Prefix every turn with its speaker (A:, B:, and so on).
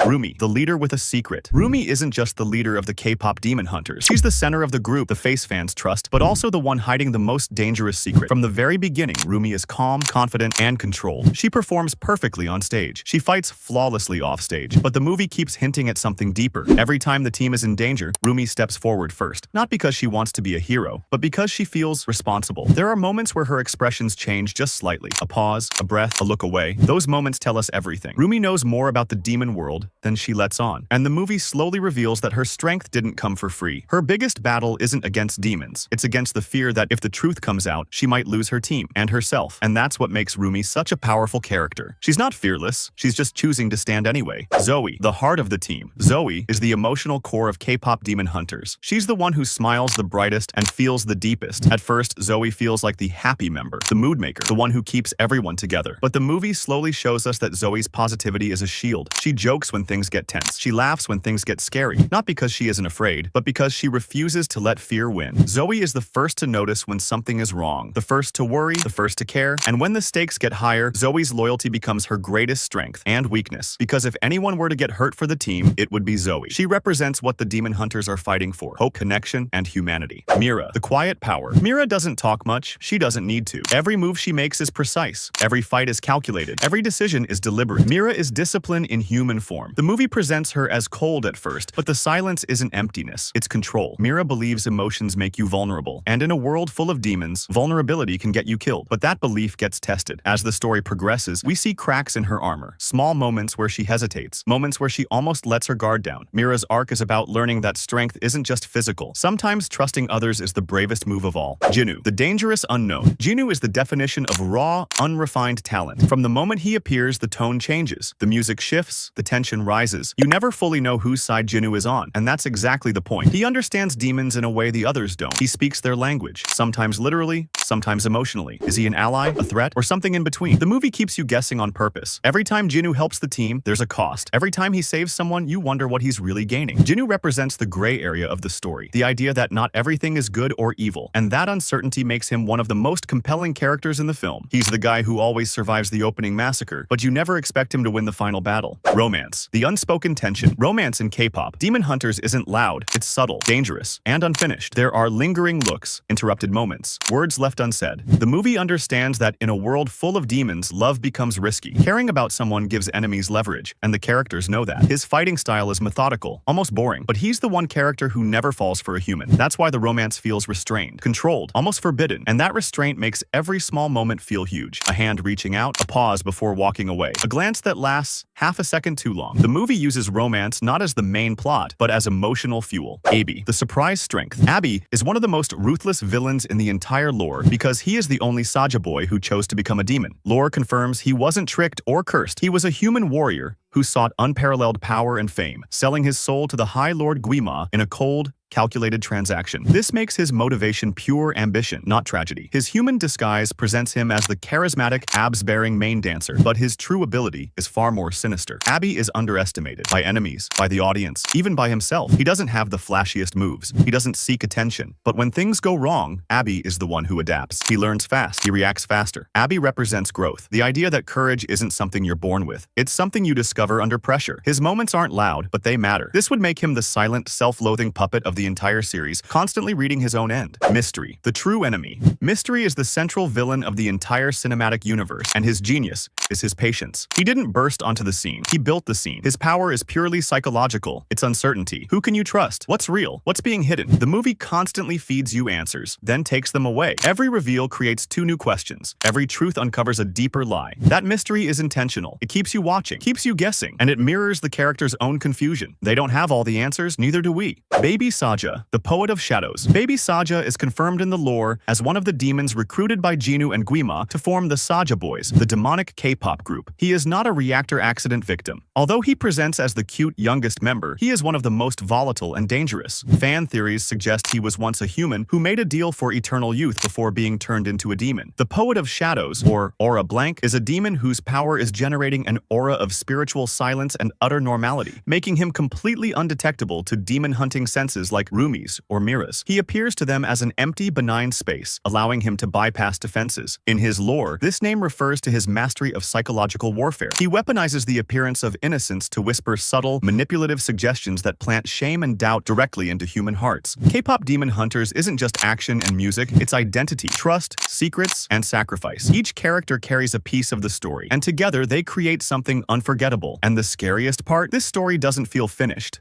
A: Rumi, the leader with a secret. Rumi isn't just the leader of the K-pop demon hunters. She's the center of the group the face fans trust, but also the one hiding the most dangerous secret. From the very beginning, Rumi is calm, confident, and controlled. She performs perfectly on stage. She fights flawlessly off stage, but the movie keeps hinting at something deeper. Every time the team is in danger, Rumi steps forward first. Not because she wants to be a hero, but because she feels responsible. There are moments where her expressions change just slightly. A pause, a breath, a look away. Those moments tell us everything. Rumi knows more about the demon world than she lets on, and the movie slowly reveals that her strength didn't come for free. Her biggest battle isn't against demons. It's against the fear that if the truth comes out, she might lose her team and herself. And that's what makes Rumi such a powerful character. She's not fearless. She's just choosing to stand anyway. Zoe, the heart of the team. Zoe is the emotional core of K-pop demon hunters. She's the one who smiles the brightest and feels the deepest. At first, Zoe feels like the happy member, the mood maker, the one who keeps everyone together. But the movie slowly shows us that Zoe's positivity is a shield. She jokes when things get tense. She laughs when things get scary. Not because she isn't afraid, but because she refuses to let fear win. Zoe is the first to notice when something is wrong, the first to worry, the first to care. And when the stakes get higher, Zoe's loyalty becomes her greatest strength and weakness. Because if anyone were to get hurt for the team, it would be Zoe. She represents what the demon hunters are fighting for: hope, connection, and humanity. Mira, the quiet power. Mira doesn't talk much. She doesn't need to. Every move she makes is precise. Every fight is calculated. Every decision is deliberate. Mira is discipline in human form. The movie presents her as cold at first, but the silence isn't emptiness, it's control. Mira believes emotions make you vulnerable, and in a world full of demons, vulnerability can get you killed. But that belief gets tested. As the story progresses, we see cracks in her armor, small moments where she hesitates, moments where she almost lets her guard down. Mira's arc is about learning that strength isn't just physical. Sometimes trusting others is the bravest move of all. Jinu, the dangerous unknown. Jinu is the definition of raw, unrefined talent. From the moment he appears, the tone changes. The music shifts, the tension rises. You never fully know whose side Jinu is on, and that's exactly the point. He understands demons in a way the others don't. He speaks their language, sometimes literally, sometimes emotionally. Is he an ally, a threat, or something in between? The movie keeps you guessing on purpose. Every time Jinu helps the team, there's a cost. Every time he saves someone, you wonder what he's really gaining. Jinu represents the gray area of the story, the idea that not everything is good or evil, and that uncertainty makes him one of the most compelling characters in the film. He's the guy who always survives the opening massacre, but you never expect him to win the final battle. Romance, the unspoken tension. Romance in K-pop demon hunters isn't loud, it's subtle, dangerous, and unfinished. There are lingering looks, interrupted moments, words left unsaid. The movie understands that in a world full of demons, love becomes risky. Caring about someone gives enemies leverage, and the characters know that. His fighting style is methodical, almost boring, but he's the one character who never falls for a human. That's why the romance feels restrained, controlled, almost forbidden, and that restraint makes every small moment feel huge. A hand reaching out, a pause before walking away, a glance that lasts half a second too long. The movie uses romance not as the main plot, but as emotional fuel. Abby, the surprise strength. Abby is one of the most ruthless villains in the entire lore because he is the only Saga boy who chose to become a demon. Lore confirms he wasn't tricked or cursed. He was a human warrior who sought unparalleled power and fame, selling his soul to the High Lord Guima in a cold, calculated transaction. This makes his motivation pure ambition, not tragedy. His human disguise presents him as the charismatic, abs-bearing main dancer, but his true ability is far more sinister. Abby is underestimated by enemies, by the audience, even by himself. He doesn't have the flashiest moves. He doesn't seek attention. But when things go wrong, Abby is the one who adapts. He learns fast. He reacts faster. Abby represents growth. The idea that courage isn't something you're born with. It's something you discover under pressure. His moments aren't loud, but they matter. This would make him the silent, self-loathing puppet of the entire series, constantly reading his own end. Mystery, the true enemy. Mystery is the central villain of the entire cinematic universe, and his genius is his patience. He didn't burst onto the scene. He built the scene. His power is purely psychological. It's uncertainty. Who can you trust? What's real? What's being hidden? The movie constantly feeds you answers, then takes them away. Every reveal creates two new questions. Every truth uncovers a deeper lie. That mystery is intentional. It keeps you watching, keeps you guessing, and it mirrors the character's own confusion. They don't have all the answers, neither do we. Baby Saga, the poet of shadows. Baby Saga is confirmed in the lore as one of the demons recruited by Jinu and Guima to form the Saga Boys, the demonic K-pop group. He is not a reactor accident victim. Although he presents as the cute youngest member, he is one of the most volatile and dangerous. Fan theories suggest he was once a human who made a deal for eternal youth before being turned into a demon. The poet of shadows, or Aura Blank, is a demon whose power is generating an aura of spiritual silence and utter normality, making him completely undetectable to demon hunting senses like Rumi's or Mira's. He appears to them as an empty, benign space, allowing him to bypass defenses. In his lore, this name refers to his mastery of psychological warfare. He weaponizes the appearance of innocence to whisper subtle, manipulative suggestions that plant shame and doubt directly into human hearts. K-pop Demon Hunters isn't just action and music, it's identity, trust, secrets, and sacrifice. Each character carries a piece of the story, and together they create something unforgettable. And the scariest part? This story doesn't feel finished.